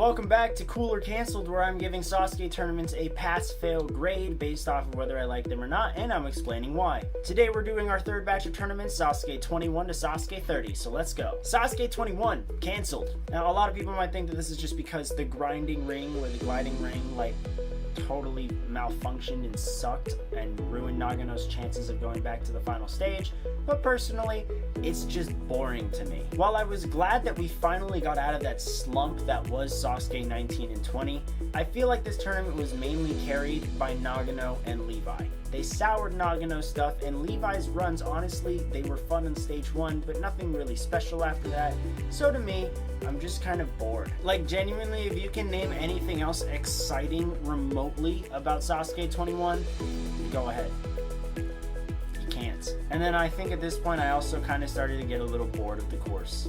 Welcome back to Cool or Cancelled, where I'm giving Sasuke tournaments a pass-fail grade based off of whether I like them or not, and I'm explaining why. Today we're doing our third batch of tournaments, Sasuke 21 to Sasuke 30, so let's go. Sasuke 21, cancelled. Now, a lot of people might think that this is just because the grinding ring or the gliding ring, totally malfunctioned and sucked and ruined Nagano's chances of going back to the final stage, but personally, it's just boring to me. While I was glad that we finally got out of that slump that was Sasuke 19 and 20, I feel like this tournament was mainly carried by Nagano and Levi. They soured Nagano's stuff, and Levi's runs, honestly, they were fun in stage 1, but nothing really special after that. So to me, I'm just kind of bored. Genuinely, if you can name anything else exciting remotely about Sasuke 21, go ahead. You can't. And then I think at this point, I also kind of started to get a little bored of the course.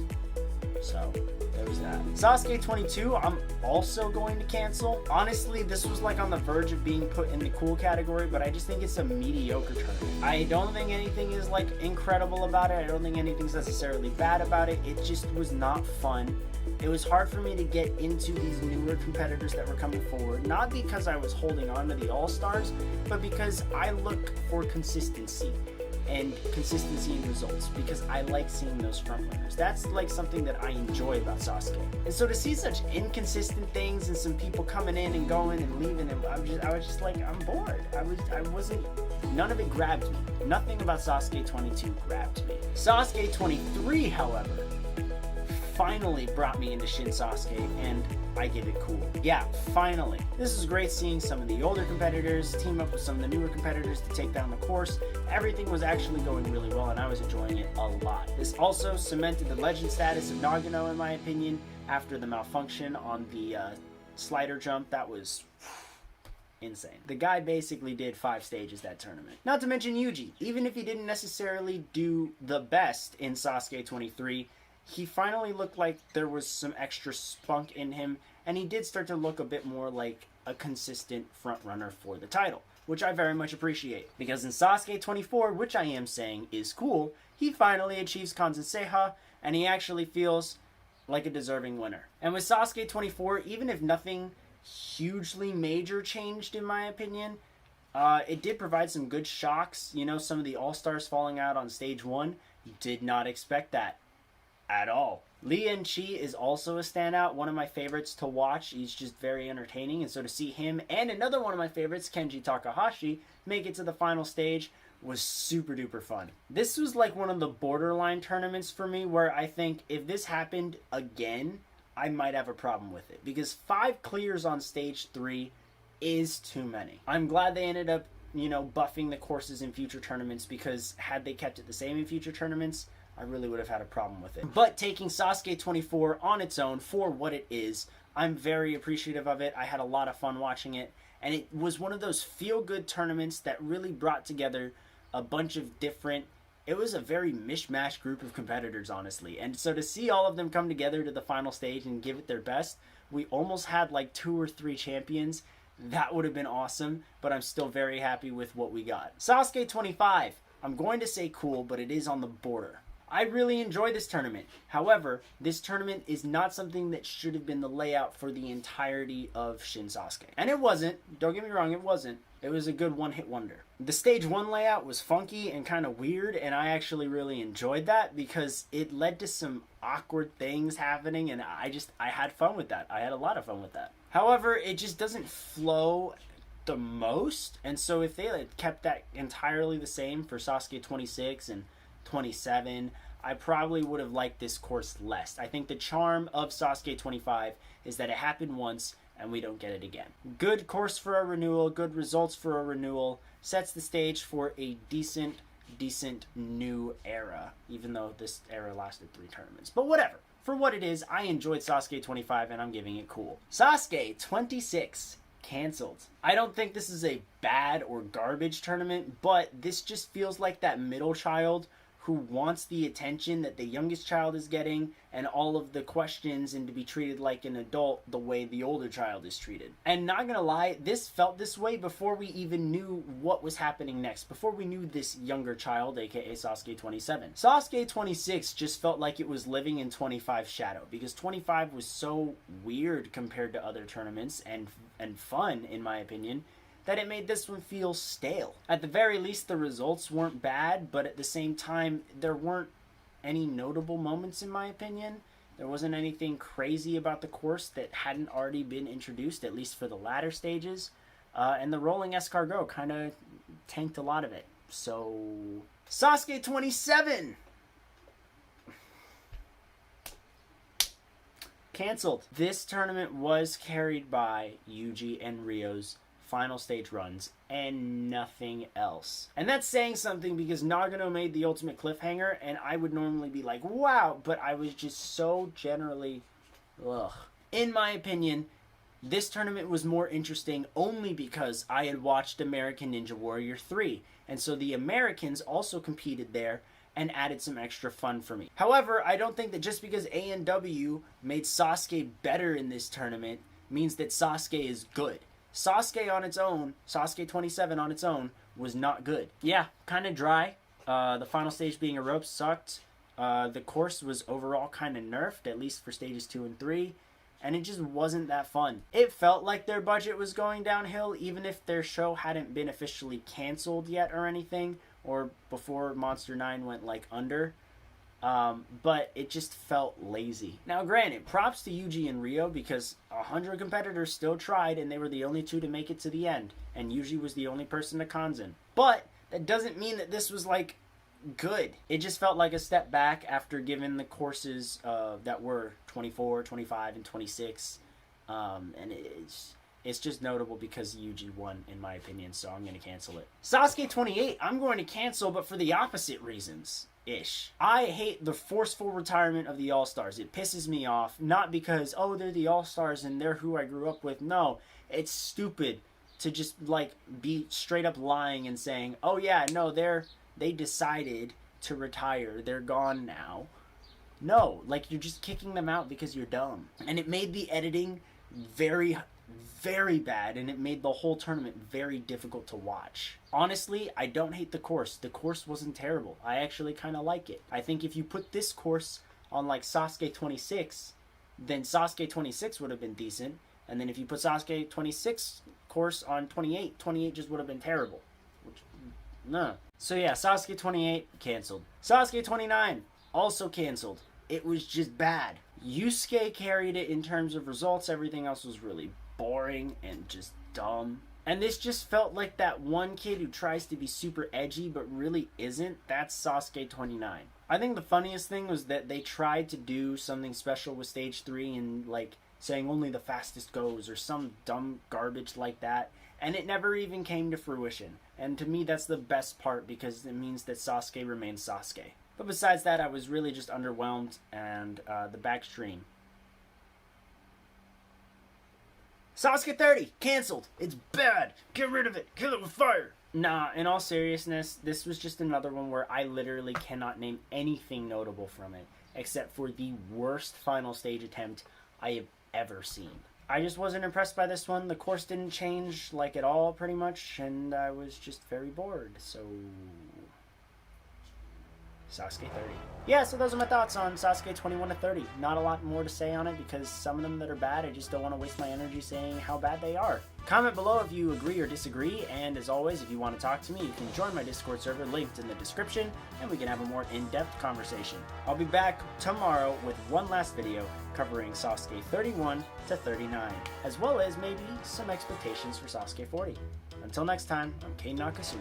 So there was that. Sasuke 22, I'm also going to cancel. Honestly, this was on the verge of being put in the cool category, but I just think it's a mediocre tournament. I don't think anything is incredible about it. I don't think anything's necessarily bad about it. It just was not fun. It was hard for me to get into these newer competitors that were coming forward, not because I was holding on to the All-Stars, but because I look for consistency and consistency in results, because I like seeing those front runners. That's something that I enjoy about Sasuke. And so to see such inconsistent things and some people coming in and going and leaving, and I was just I'm bored. None of it grabbed me. Nothing about Sasuke 22 grabbed me. Sasuke 23, however, finally brought me into Shin SASUKE, and I give it cool. Yeah, finally. This is great seeing some of the older competitors team up with some of the newer competitors to take down the course. Everything was actually going really well, and I was enjoying it a lot. This also cemented the legend status of Nagano, in my opinion, after the malfunction on the slider jump. That was insane. The guy basically did 5 stages that tournament. Not to mention Yuji. Even if he didn't necessarily do the best in Sasuke 23, he finally looked like there was some extra spunk in him, and he did start to look a bit more like a consistent front runner for the title, which I very much appreciate. Because in Sasuke 24, which I am saying is cool, he finally achieves Kanzen, and he actually feels like a deserving winner. And with Sasuke 24, even if nothing hugely major changed in my opinion, it did provide some good shocks. Some of the All-Stars falling out on stage 1, did not expect that at all. Lee En-chi is also a standout, one of my favorites to watch. He's just very entertaining, and so to see him and another one of my favorites, Kenji Takahashi, make it to the final stage was super duper fun. This was one of the borderline tournaments for me, where I think if this happened again, I might have a problem with it, because 5 clears on stage 3 is too many. I'm glad they ended up, buffing the courses in future tournaments, because had they kept it the same in future tournaments, I really would have had a problem with it. But taking Sasuke 24 on its own for what it is, I'm very appreciative of it. I had a lot of fun watching it, and it was one of those feel-good tournaments that really brought together a bunch of different... It was a very mishmash group of competitors, honestly. And so to see all of them come together to the final stage and give it their best, we almost had 2 or 3 champions. That would have been awesome, but I'm still very happy with what we got. Sasuke 25. I'm going to say cool, but it is on the border. I really enjoy this tournament. However, this tournament is not something that should have been the layout for the entirety of Shin SASUKE. And it wasn't. Don't get me wrong, it wasn't. It was a good one-hit wonder. The stage 1 layout was funky and kind of weird, and I actually really enjoyed that because it led to some awkward things happening, and I had fun with that. I had a lot of fun with that. However, it just doesn't flow the most, and so if they had kept that entirely the same for Sasuke 26 and 27, I probably would have liked this course less. I think the charm of Sasuke 25 is that it happened once and we don't get it again. Good course for a renewal, good results for a renewal, sets the stage for a decent new era, even though this era lasted 3 tournaments. But whatever. For what it is, I enjoyed Sasuke 25 and I'm giving it cool. Sasuke 26. Cancelled. I don't think this is a bad or garbage tournament, but this just feels like that middle child who wants the attention that the youngest child is getting and all of the questions and to be treated like an adult the way the older child is treated. And not gonna lie, this felt this way before we even knew what was happening next, before we knew this younger child, aka Sasuke 27. Sasuke 26 just felt like it was living in 25's shadow, because 25 was so weird compared to other tournaments and fun, in my opinion, that it made this one feel stale. At the very least, the results weren't bad, but at the same time, there weren't any notable moments, in my opinion. There wasn't anything crazy about the course that hadn't already been introduced, at least for the latter stages. And the rolling escargot kind of tanked a lot of it. So, Sasuke 27! Cancelled. This tournament was carried by Yuji and Ryo's final stage runs and nothing else. And that's saying something, because Nagano made the ultimate cliffhanger and I would normally be like, wow, but I was just so generally, ugh. In my opinion, this tournament was more interesting only because I had watched American Ninja Warrior 3, and so the Americans also competed there and added some extra fun for me. However, I don't think that just because A&W made Sasuke better in this tournament means that Sasuke is good. Sasuke on its own, Sasuke 27 on its own, was not good. Yeah, kind of dry. The final stage being a rope sucked. The course was overall kind of nerfed, at least for stages 2 and 3. And it just wasn't that fun. It felt like their budget was going downhill, even if their show hadn't been officially canceled yet or anything, or before Monster 9 went like under. But it just felt lazy. Now granted, props to Yuji and Ryo, because 100 competitors still tried and they were the only two to make it to the end, and Yuji was the only person to Kanzen. But that doesn't mean that this was like good. It just felt like a step back after giving the courses that were 24, 25, and 26. And it's just notable because Yuji won, in my opinion, so I'm going to cancel it. Sasuke 28, I'm going to cancel, but for the opposite reasons. I hate the forceful retirement of the All-Stars. It pisses me off, not because, oh, they're the All-Stars and they're who I grew up with. No, it's stupid to just, like, be straight up lying and saying, oh yeah, no, they decided to retire. They're gone now. No, like, you're just kicking them out because you're dumb. And it made the editing very, very bad, and it made the whole tournament very difficult to watch. Honestly, I don't hate the course. The course wasn't terrible. I actually kind of like it. I think if you put this course on, like, Sasuke 26, then Sasuke 26 would have been decent. And then if you put Sasuke 26 course on 28, 28 just would have been terrible. Which, no. So yeah, Sasuke 28, canceled. Sasuke 29, also canceled. It was just bad. Yusuke carried it in terms of results. Everything else was really boring and just dumb. And this just felt like that one kid who tries to be super edgy but really isn't. That's Sasuke 29. I think the funniest thing was that they tried to do something special with stage 3 and like saying only the fastest goes or some dumb garbage like that, and it never even came to fruition. And to me, that's the best part, because it means that Sasuke remains Sasuke. But besides that, I was really just underwhelmed, and the backstream. Sasuke 30, cancelled. It's bad. Get rid of it. Kill it with fire. Nah, in all seriousness, this was just another one where I literally cannot name anything notable from it, except for the worst final stage attempt I have ever seen. I just wasn't impressed by this one. The course didn't change, like, at all, pretty much, and I was just very bored, so Sasuke 30. Yeah, so those are my thoughts on Sasuke 21 to 30. Not a lot more to say on it, because some of them that are bad, I just don't want to waste my energy saying how bad they are. Comment below if you agree or disagree, and as always, if you want to talk to me, you can join my Discord server linked in the description, and we can have a more in-depth conversation. I'll be back tomorrow with one last video covering Sasuke 31 to 39, as well as maybe some expectations for Sasuke 40. Until next time, I'm Kane Nakasumi.